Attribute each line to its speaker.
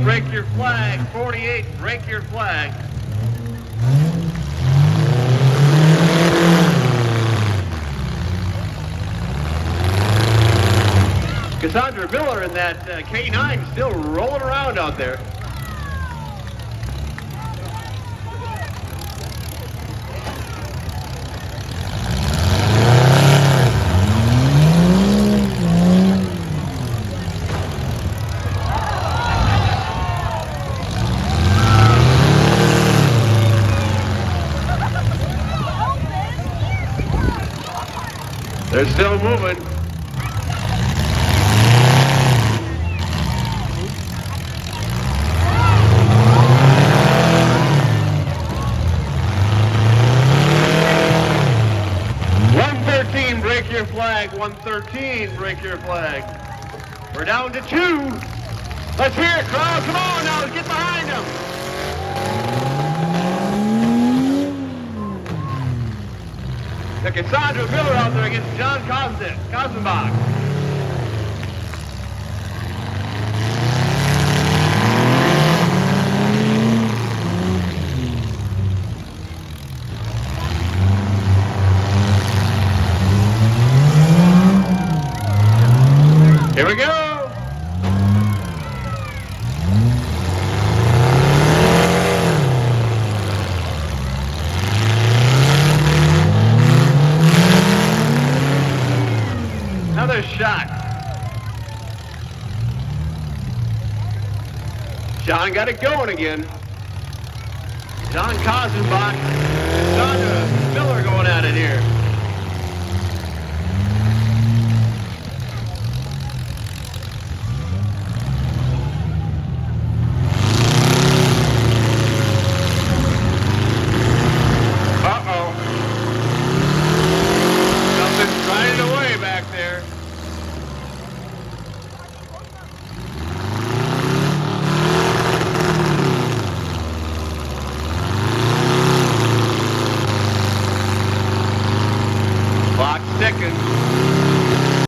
Speaker 1: break your flag. 48, break your flag. Cassandra Miller in that K9 still rolling around out there. They're still moving. Break your flag. 113, break your flag. We're down to 2. Let's hear it, crowd. Come on now, let's get behind them. The Cassandra Miller out there against John Kosenbach. Here we go. Another shot. John got it going again. John Kosenbach, Sandra Miller going at it here.